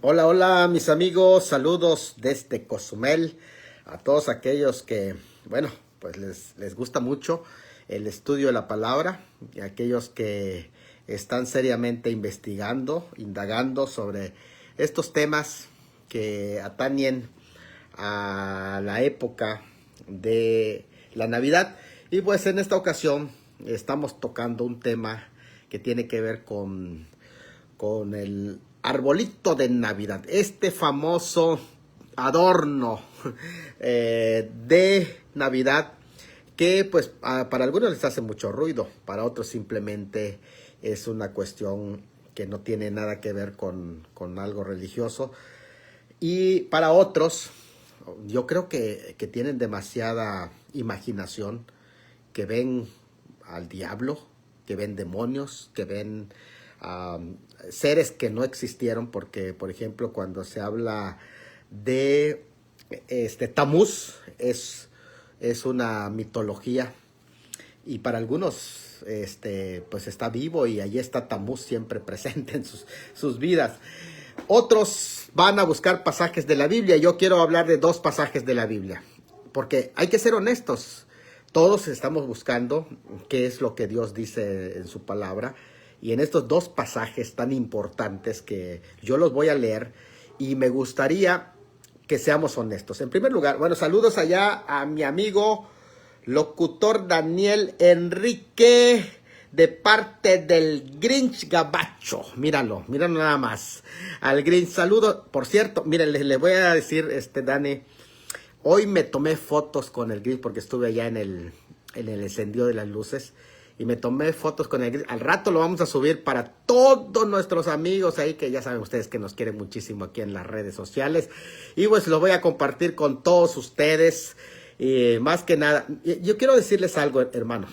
Hola, hola mis amigos, saludos desde Cozumel a todos aquellos que, bueno, pues les gusta mucho el estudio de la palabra y aquellos que están seriamente investigando, indagando sobre estos temas que atañen a la época de la Navidad. Y pues en esta ocasión estamos tocando un tema que tiene que ver con el arbolito de Navidad, este famoso adorno de Navidad que pues para algunos les hace mucho ruido, para otros simplemente es una cuestión que no tiene nada que ver con algo religioso, y para otros yo creo que tienen demasiada imaginación, que ven al diablo, que ven demonios, que ven seres que no existieron, porque por ejemplo cuando se habla de Tamuz es una mitología, y para algunos pues está vivo y ahí está Tamuz siempre presente en sus vidas. Otros van a buscar pasajes de la Biblia. Yo quiero hablar de dos pasajes de la Biblia, porque hay que ser honestos. Todos estamos buscando qué es lo que Dios dice en su palabra. Y en estos dos pasajes tan importantes que yo los voy a leer, y me gustaría que seamos honestos. En primer lugar, bueno, saludos allá a mi amigo locutor Daniel Enrique, de parte del Grinch Gabacho. Míralo nada más. Al Grinch, saludo. Por cierto, miren, le voy a decir, Dani, hoy me tomé fotos con el Grinch porque estuve allá en el encendido de las luces. Y me tomé fotos con el Grinch. Al rato lo vamos a subir para todos nuestros amigos ahí, que ya saben ustedes que nos quieren muchísimo aquí en las redes sociales. Y pues lo voy a compartir con todos ustedes. Y más que nada, yo quiero decirles algo, hermano.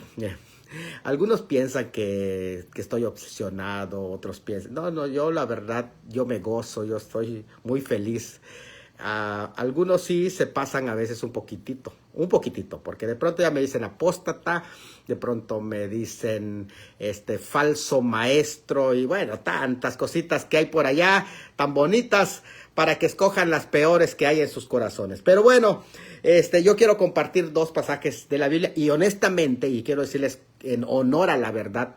Algunos piensan que estoy obsesionado, otros piensan... No, yo la verdad, yo me gozo, yo estoy muy feliz. Algunos sí se pasan a veces un poquitito, porque de pronto ya me dicen apóstata, de pronto me dicen falso maestro, y bueno, tantas cositas que hay por allá, tan bonitas, para que escojan las peores que hay en sus corazones. Pero bueno, yo quiero compartir dos pasajes de la Biblia, y honestamente, y quiero decirles en honor a la verdad,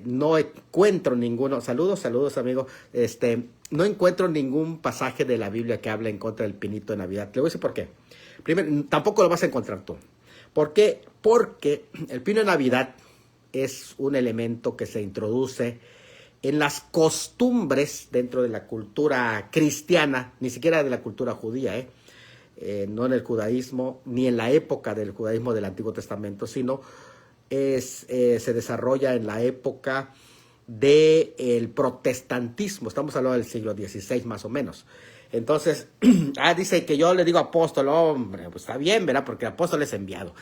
no encuentro ninguno. Saludos amigo. No encuentro ningún pasaje de la Biblia que hable en contra del pinito de Navidad. Le voy a decir por qué. Primero, tampoco lo vas a encontrar tú. ¿Por qué? Porque el pino de Navidad es un elemento que se introduce en las costumbres dentro de la cultura cristiana, ni siquiera de la cultura judía, no en el judaísmo, ni en la época del judaísmo del Antiguo Testamento, sino se desarrolla en la época del protestantismo. Estamos hablando del siglo XVI más o menos. Entonces, dice que yo le digo apóstol. Hombre, pues está bien, ¿verdad? Porque el apóstol es enviado.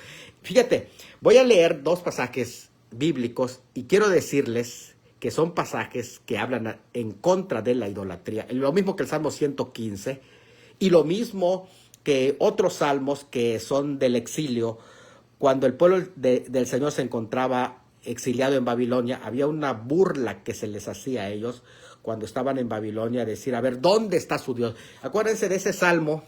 Fíjate, voy a leer dos pasajes bíblicos y quiero decirles que son pasajes que hablan en contra de la idolatría. Lo mismo que el Salmo 115 y lo mismo que otros salmos que son del exilio. Cuando el pueblo del Señor se encontraba exiliado en Babilonia, había una burla que se les hacía a ellos cuando estaban en Babilonia, decir, a ver, ¿dónde está su Dios? Acuérdense de ese salmo,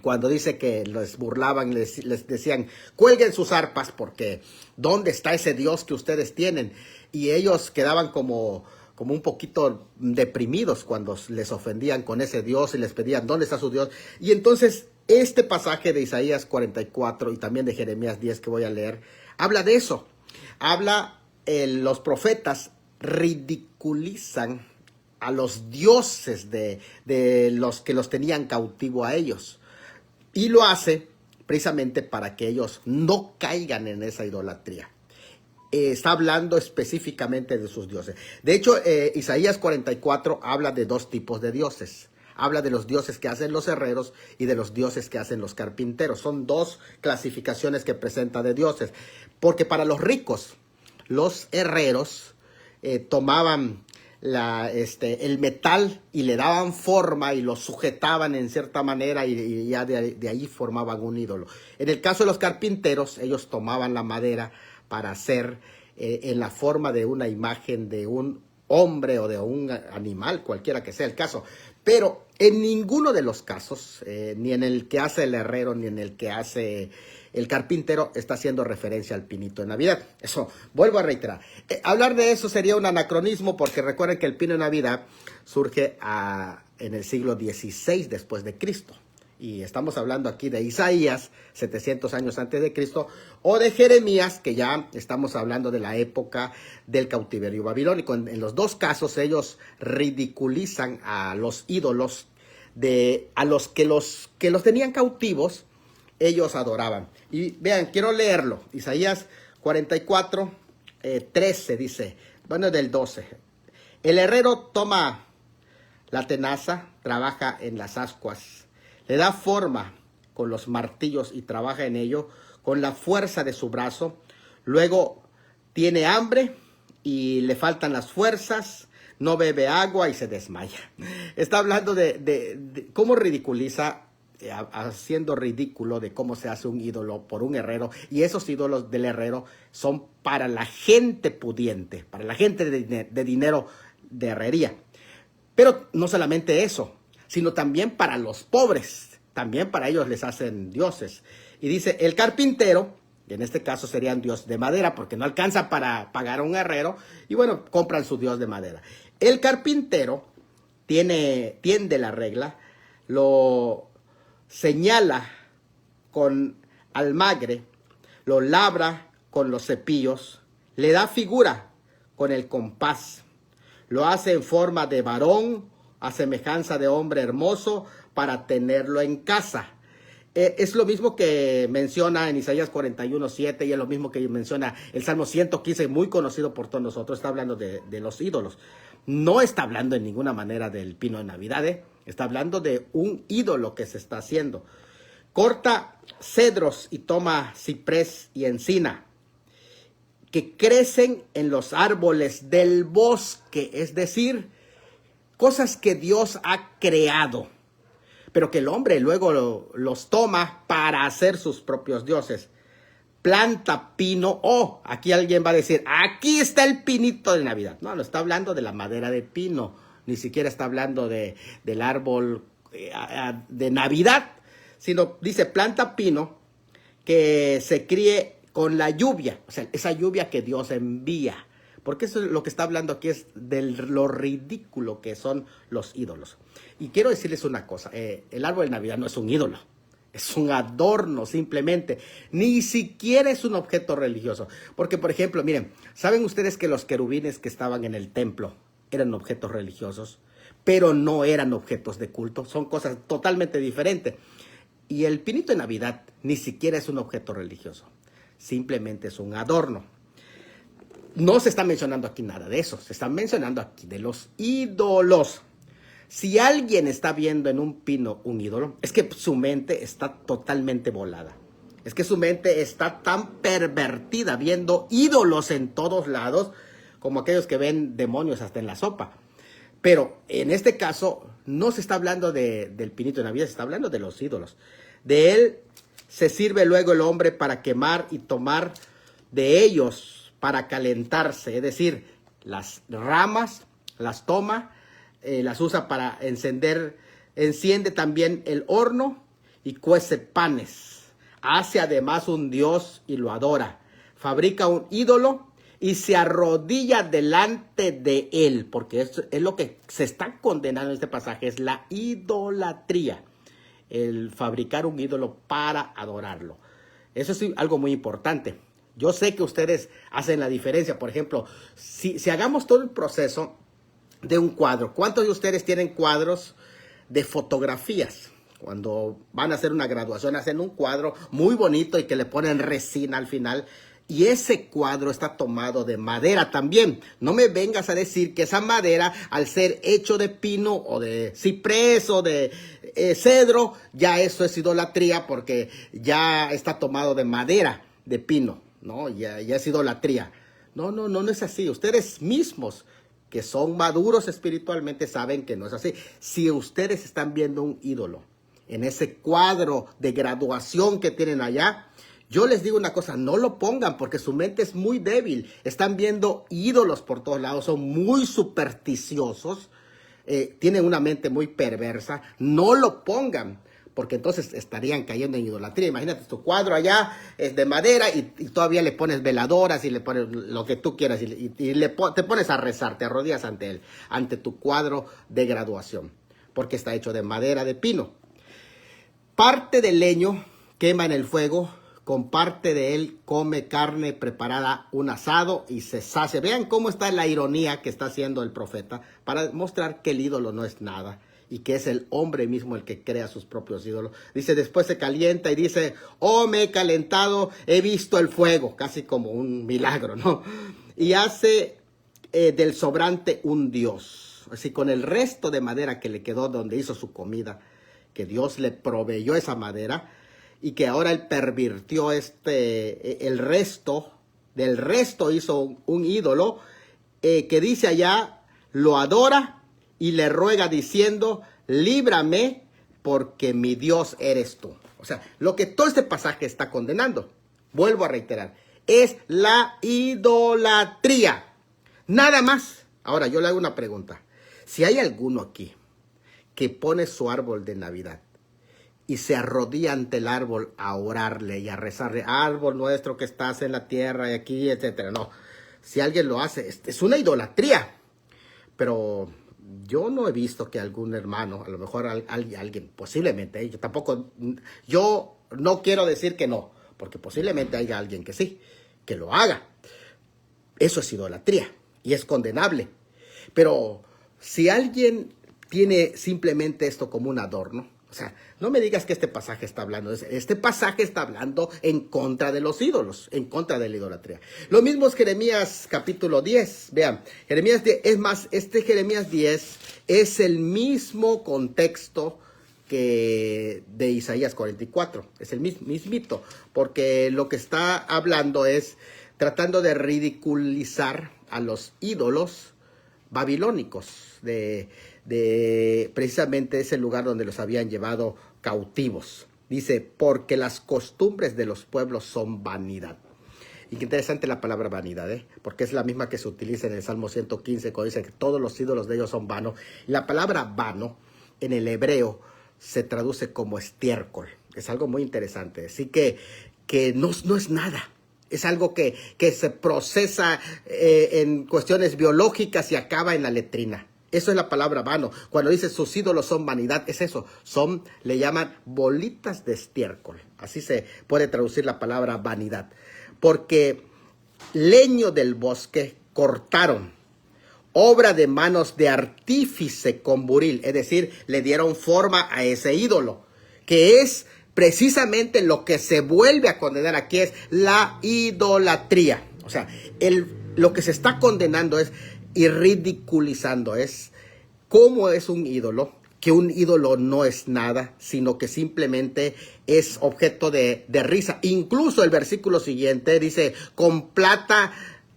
cuando dice que les burlaban, les decían, cuelguen sus arpas, porque ¿dónde está ese Dios que ustedes tienen? Y ellos quedaban como un poquito deprimidos cuando les ofendían con ese Dios y les pedían, ¿dónde está su Dios? Y entonces este pasaje de Isaías 44 y también de Jeremías 10 que voy a leer, habla de eso. Los profetas ridiculizan a los dioses de los que los tenían cautivo a ellos. Y lo hace precisamente para que ellos no caigan en esa idolatría. Está hablando específicamente de sus dioses. De hecho, Isaías 44 habla de dos tipos de dioses. Habla de los dioses que hacen los herreros y de los dioses que hacen los carpinteros. Son dos clasificaciones que presenta de dioses. Porque para los ricos, los herreros tomaban el metal y le daban forma y lo sujetaban en cierta manera, y ya de ahí formaban un ídolo. En el caso de los carpinteros, ellos tomaban la madera para hacer en la forma de una imagen de un hombre o de un animal, cualquiera que sea el caso. Pero en ninguno de los casos, ni en el que hace el herrero, ni en el que hace el carpintero, está haciendo referencia al pinito de Navidad. Eso, vuelvo a reiterar. Hablar de eso sería un anacronismo, porque recuerden que el pino de Navidad surge en el siglo XVI después de Cristo. Y estamos hablando aquí de Isaías, 700 años antes de Cristo, o de Jeremías, que ya estamos hablando de la época del cautiverio babilónico. En los dos casos ellos ridiculizan a los ídolos a los que los tenían cautivos, ellos adoraban. Y vean, quiero leerlo. Isaías 44, 13 dice, bueno, del 12. El herrero toma la tenaza, trabaja en las ascuas, le da forma con los martillos y trabaja en ello con la fuerza de su brazo. Luego tiene hambre y le faltan las fuerzas, no bebe agua y se desmaya. Está hablando de cómo ridiculiza, haciendo ridículo de cómo se hace un ídolo por un herrero. Y esos ídolos del herrero son para la gente pudiente, para la gente de dinero de herrería. Pero no solamente eso, sino también para los pobres. También para ellos les hacen dioses. Y dice, el carpintero, que en este caso sería un dios de madera, porque no alcanza para pagar a un herrero, y bueno, compran su dios de madera. El carpintero tiende la regla, lo señala con almagre, lo labra con los cepillos, le da figura con el compás, lo hace en forma de varón, a semejanza de hombre hermoso, para tenerlo en casa. Es lo mismo que menciona en Isaías 41:7 y es lo mismo que menciona el Salmo 115, muy conocido por todos nosotros. Está hablando de los ídolos. No está hablando en ninguna manera del pino de Navidad, está hablando de un ídolo que se está haciendo. Corta cedros y toma ciprés y encina, que crecen en los árboles del bosque, es decir, cosas que Dios ha creado, pero que el hombre luego los toma para hacer sus propios dioses. Planta pino, aquí alguien va a decir, aquí está el pinito de Navidad. No está hablando de la madera de pino, ni siquiera está hablando del árbol de Navidad, sino dice planta pino que se críe con la lluvia, o sea, esa lluvia que Dios envía. Porque eso es lo que está hablando aquí, es de lo ridículo que son los ídolos. Y quiero decirles una cosa, el árbol de Navidad no es un ídolo, es un adorno simplemente, ni siquiera es un objeto religioso. Porque, por ejemplo, miren, ¿saben ustedes que los querubines que estaban en el templo eran objetos religiosos? Pero no eran objetos de culto, son cosas totalmente diferentes. Y el pinito de Navidad ni siquiera es un objeto religioso, simplemente es un adorno. No se está mencionando aquí nada de eso, se está mencionando aquí de los ídolos. Si alguien está viendo en un pino un ídolo, es que su mente está totalmente volada. Es que su mente está tan pervertida viendo ídolos en todos lados, como aquellos que ven demonios hasta en la sopa. Pero en este caso no se está hablando del pinito de Navidad, se está hablando de los ídolos. De él se sirve luego el hombre para quemar y tomar de ellos para calentarse, es decir, las ramas las toma, las usa para encender, enciende también el horno y cuece panes. Hace además un dios y lo adora. Fabrica un ídolo y se arrodilla delante de él, porque es lo que se está condenando en este pasaje, es la idolatría, el fabricar un ídolo para adorarlo. Eso es algo muy importante. Yo sé que ustedes hacen la diferencia. Por ejemplo, si hagamos todo el proceso de un cuadro, ¿cuántos de ustedes tienen cuadros de fotografías? Cuando van a hacer una graduación, hacen un cuadro muy bonito y que le ponen resina al final. Y ese cuadro está tomado de madera también. No me vengas a decir que esa madera, al ser hecho de pino o de ciprés o de cedro, ya eso es idolatría porque ya está tomado de madera de pino, ¿no? Ya es idolatría. No es así. Ustedes mismos que son maduros espiritualmente saben que no es así. Si ustedes están viendo un ídolo en ese cuadro de graduación que tienen allá, Yo les digo una cosa, no lo pongan porque su mente es muy débil. Están viendo ídolos por todos lados, son muy supersticiosos, tienen una mente muy perversa. No lo pongan porque entonces estarían cayendo en idolatría. Imagínate, tu cuadro allá es de madera y todavía le pones veladoras y le pones lo que tú quieras te pones a rezar, te arrodillas ante él, ante tu cuadro de graduación, porque está hecho de madera de pino. Parte del leño quema en el fuego, con parte de él come carne preparada un asado y se sacia. Vean cómo está la ironía que está haciendo el profeta para mostrar que el ídolo no es nada y que es el hombre mismo el que crea sus propios ídolos. Dice, después se calienta y dice, oh, me he calentado, he visto el fuego, casi como un milagro, ¿no? Y hace del sobrante un dios. Así, con el resto de madera que le quedó donde hizo su comida, que Dios le proveyó esa madera, y que ahora él pervirtió el resto, del resto hizo un ídolo, que dice allá, lo adora y le ruega diciendo, líbrame porque mi Dios eres tú. O sea, lo que todo este pasaje está condenando, vuelvo a reiterar, es la idolatría. Nada más. Ahora yo le hago una pregunta. Si hay alguno aquí que pone su árbol de Navidad y se arrodilla ante el árbol a orarle y a rezarle, árbol nuestro que estás en la tierra y aquí, etcétera. No, si alguien lo hace, es una idolatría. Pero yo no he visto que algún hermano, a lo mejor alguien, posiblemente, yo no quiero decir que no, porque posiblemente haya alguien que sí, que lo haga. Eso es idolatría y es condenable. Pero si alguien tiene simplemente esto como un adorno, o sea, no me digas que este pasaje está hablando, este pasaje está hablando en contra de los ídolos, en contra de la idolatría. Lo mismo es Jeremías capítulo 10, vean, Jeremías 10, es más, Jeremías 10 es el mismo contexto que de Isaías 44, es el mismito, porque lo que está hablando es tratando de ridiculizar a los ídolos babilónicos de precisamente ese lugar donde los habían llevado cautivos. Dice, porque las costumbres de los pueblos son vanidad. Y qué interesante la palabra vanidad, porque es la misma que se utiliza en el Salmo 115, cuando dice que todos los ídolos de ellos son vanos. La palabra vano en el hebreo se traduce como estiércol. Es algo muy interesante. Así que no es nada. Es algo que se procesa en cuestiones biológicas y acaba en la letrina. Eso es la palabra vano. Cuando dice sus ídolos son vanidad, es eso. Le llaman bolitas de estiércol. Así se puede traducir la palabra vanidad. Porque leño del bosque cortaron, obra de manos de artífice con buril. Es decir, le dieron forma a ese ídolo, que es precisamente lo que se vuelve a condenar aquí, es la idolatría. O sea, lo que se está condenando es y ridiculizando, es cómo es un ídolo, que un ídolo no es nada, sino que simplemente es objeto de risa. Incluso el versículo siguiente dice, con plata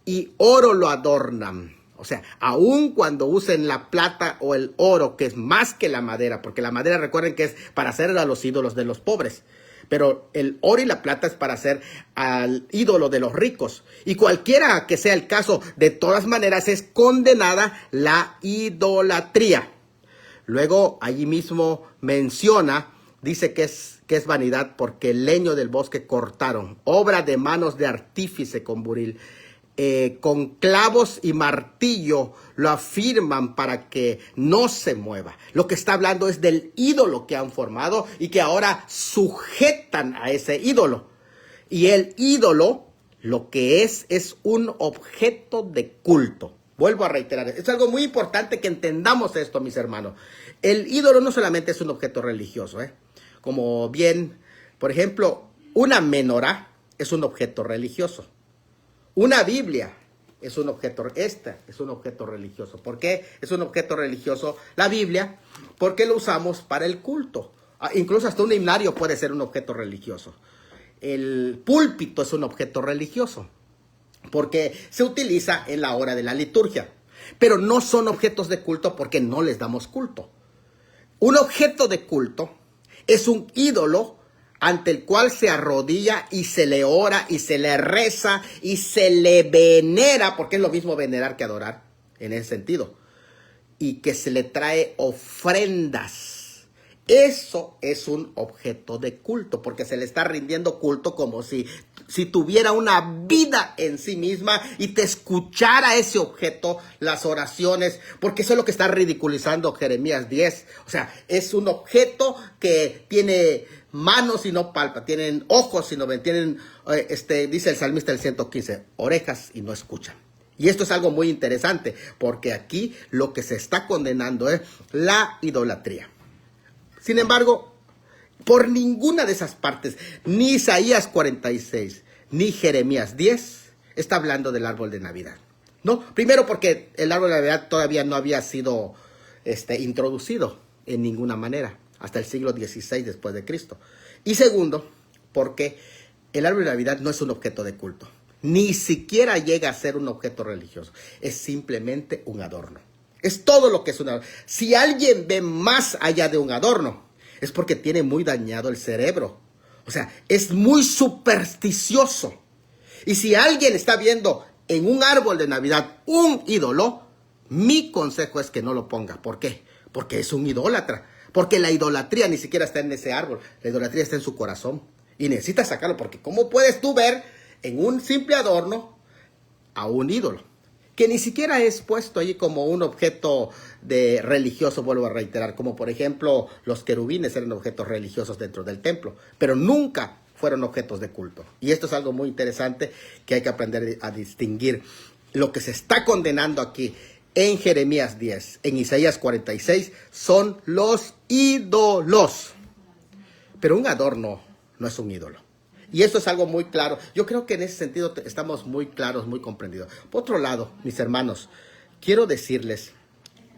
y oro lo adornan. O sea, aun cuando usen la plata o el oro, que es más que la madera, porque la madera, recuerden que es para hacer a los ídolos de los pobres, pero el oro y la plata es para hacer al ídolo de los ricos. Y cualquiera que sea el caso, de todas maneras es condenada la idolatría. Luego allí mismo menciona, dice que es vanidad porque el leño del bosque cortaron, obra de manos de artífice con buril. Con clavos y martillo lo afirman para que no se mueva. Lo que está hablando es del ídolo que han formado y que ahora sujetan a ese ídolo. Y el ídolo lo que es un objeto de culto. Vuelvo a reiterar, es algo muy importante que entendamos esto, mis hermanos. El ídolo no solamente es un objeto religioso, como bien, por ejemplo, una menorá es un objeto religioso. Una Biblia es un objeto, es un objeto religioso. ¿Por qué es un objeto religioso la Biblia? Porque lo usamos para el culto. Incluso hasta un himnario puede ser un objeto religioso. El púlpito es un objeto religioso porque se utiliza en la hora de la liturgia. Pero no son objetos de culto porque no les damos culto. Un objeto de culto es un ídolo ante el cual se arrodilla y se le ora y se le reza y se le venera, porque es lo mismo venerar que adorar en ese sentido, y que se le trae ofrendas. Eso es un objeto de culto, porque se le está rindiendo culto como si tuviera una vida en sí misma y te escuchara ese objeto, las oraciones, porque eso es lo que está ridiculizando Jeremías 10. O sea, es un objeto que tiene manos y no palpa, tienen ojos y no ven, tienen, dice el salmista del 115, orejas y no escuchan. Y esto es algo muy interesante, porque aquí lo que se está condenando es la idolatría. Sin embargo, por ninguna de esas partes, ni Isaías 46, ni Jeremías 10, está hablando del árbol de Navidad. ¿No? Primero porque el árbol de Navidad todavía no había sido introducido en ninguna manera, hasta el siglo XVI después de Cristo. Y segundo, porque el árbol de Navidad no es un objeto de culto. Ni siquiera llega a ser un objeto religioso. Es simplemente un adorno. Es todo lo que es un adorno. Si alguien ve más allá de un adorno, es porque tiene muy dañado el cerebro. O sea, es muy supersticioso. Y si alguien está viendo en un árbol de Navidad un ídolo, mi consejo es que no lo ponga. ¿Por qué? Porque es un idólatra. Porque la idolatría ni siquiera está en ese árbol. La idolatría está en su corazón. Y necesitas sacarlo, porque ¿cómo puedes tú ver en un simple adorno a un ídolo? Que ni siquiera es puesto allí como un objeto de religioso, vuelvo a reiterar, como por ejemplo los querubines eran objetos religiosos dentro del templo, pero nunca fueron objetos de culto. Y esto es algo muy interesante que hay que aprender a distinguir. Lo que se está condenando aquí en Jeremías 10, en Isaías 46, son los ídolos. Pero un adorno no es un ídolo. Y esto es algo muy claro. Yo creo que en ese sentido estamos muy claros, muy comprendidos. Por otro lado, mis hermanos, quiero decirles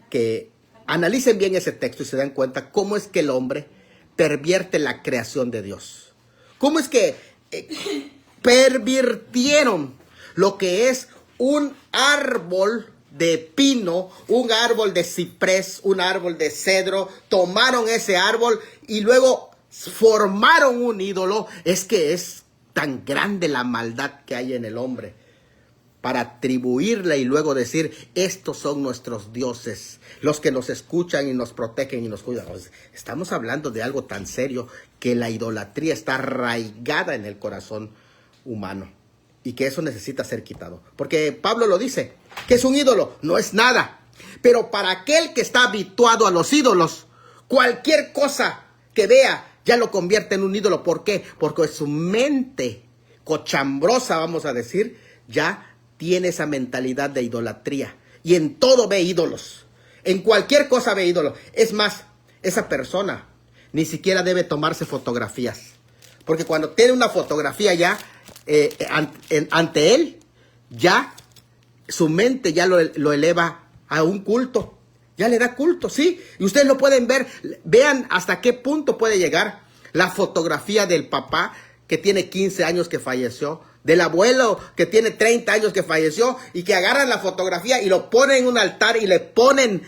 que analicen bien ese texto y se dan cuenta cómo es que el hombre pervierte la creación de Dios. Cómo es que pervirtieron lo que es un árbol de pino, un árbol de ciprés, un árbol de cedro. Tomaron ese árbol y luego formaron un ídolo. Es que es tan grande la maldad que hay en el hombre para atribuirle y luego decir, estos son nuestros dioses, los que nos escuchan y nos protegen y nos cuidan. Estamos hablando de algo tan serio, que la idolatría está arraigada en el corazón humano y que eso necesita ser quitado. Porque Pablo lo dice, que es un ídolo, no es nada. Pero para aquel que está habituado a los ídolos, cualquier cosa que vea ya lo convierte en un ídolo. ¿Por qué? Porque su mente cochambrosa, vamos a decir, ya tiene esa mentalidad de idolatría. Y en todo ve ídolos. En cualquier cosa ve ídolos. Es más, esa persona ni siquiera debe tomarse fotografías. Porque cuando tiene una fotografía ya ante él, ya su mente ya lo eleva a un culto. Ya le da culto, sí. Y ustedes lo pueden ver. Vean hasta qué punto puede llegar la fotografía del papá que tiene 15 años que falleció, del abuelo que tiene 30 años que falleció, y que agarran la fotografía y lo ponen en un altar y le ponen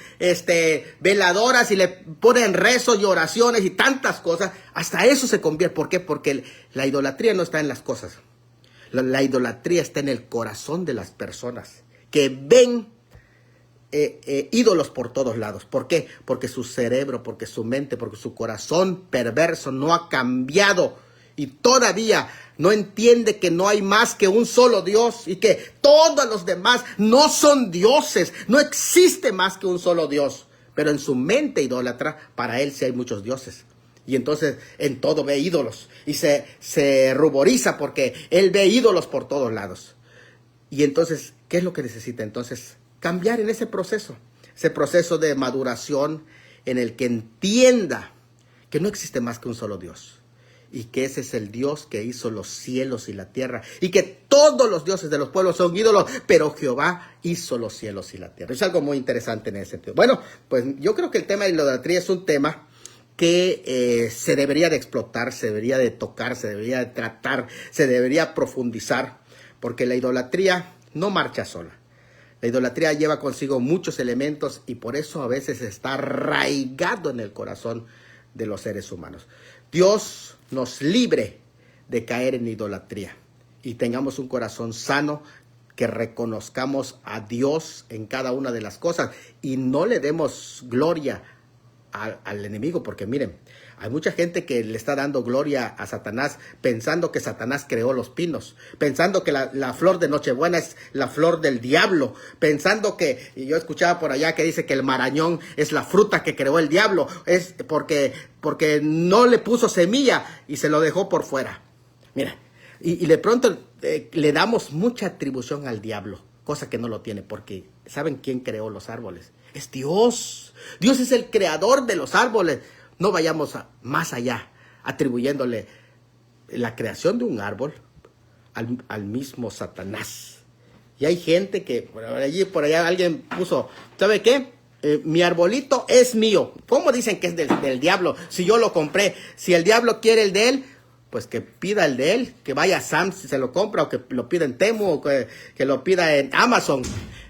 veladoras y le ponen rezos y oraciones y tantas cosas. Hasta eso se convierte. ¿Por qué? Porque la idolatría no está en las cosas. La idolatría está en el corazón de las personas que ven ídolos por todos lados. ¿Por qué? Porque su cerebro, porque su mente, porque su corazón perverso no ha cambiado y todavía no entiende que no hay más que un solo Dios y que todos los demás no son dioses. No existe más que un solo Dios. Pero en su mente idólatra, para él sí hay muchos dioses. Y entonces en todo ve ídolos y se ruboriza porque él ve ídolos por todos lados. Y entonces, ¿qué es lo que necesita? Entonces, cambiar en ese proceso de maduración en el que entienda que no existe más que un solo Dios y que ese es el Dios que hizo los cielos y la tierra y que todos los dioses de los pueblos son ídolos, pero Jehová hizo los cielos y la tierra. Es algo muy interesante en ese sentido. Bueno, pues yo creo que el tema de la idolatría es un tema que se debería de explotar, se debería de tocar, se debería de tratar, se debería profundizar, porque la idolatría no marcha sola. La idolatría lleva consigo muchos elementos y por eso a veces está arraigado en el corazón de los seres humanos. Dios nos libre de caer en idolatría y tengamos un corazón sano, que reconozcamos a Dios en cada una de las cosas y no le demos gloria al enemigo, porque miren, hay mucha gente que le está dando gloria a Satanás pensando que Satanás creó los pinos, pensando que la flor de Nochebuena es la flor del diablo, pensando que, y yo escuchaba por allá que dice que el marañón es la fruta que creó el diablo, es porque no le puso semilla y se lo dejó por fuera. Mira, y de pronto le damos mucha atribución al diablo, cosa que no lo tiene, porque ¿saben quién creó los árboles? Es Dios. Dios es el creador de los árboles. No vayamos más allá, atribuyéndole la creación de un árbol al mismo Satanás. Y hay gente que, por allá alguien puso, ¿sabe qué? Mi arbolito es mío. ¿Cómo dicen que es del diablo? Si yo lo compré, si el diablo quiere el de él, pues que pida el de él, que vaya a Sam's si se lo compra, o que lo pida en Temu, o que lo pida en Amazon.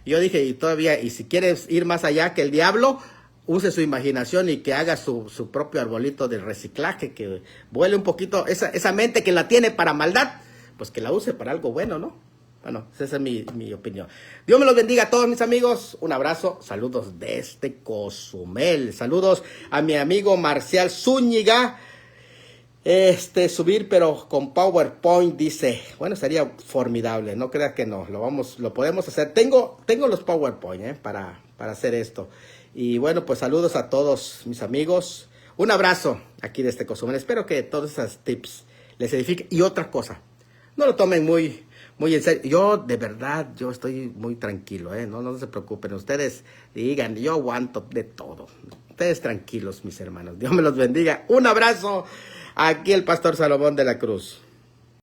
Yo dije, y si quieres ir más allá que el diablo, use su imaginación y que haga su propio arbolito de reciclaje, que vuele un poquito, esa mente que la tiene para maldad, pues que la use para algo bueno, ¿no? Bueno, esa es mi opinión. Dios me los bendiga a todos mis amigos. Un abrazo. Saludos desde Cozumel. Saludos a mi amigo Marcial Zúñiga. Subir pero con PowerPoint, dice, bueno, sería formidable, no creas que no, lo podemos hacer. Tengo los PowerPoint para hacer esto. Y bueno, pues saludos a todos mis amigos. Un abrazo aquí desde Cozumel. Espero que todos esos tips les edifiquen. Y otra cosa, no lo tomen muy en serio. Yo, de verdad, yo estoy muy tranquilo, no se preocupen. Ustedes digan, yo aguanto de todo. Ustedes tranquilos, mis hermanos. Dios me los bendiga. Un abrazo. Aquí el pastor Salomón de la Cruz.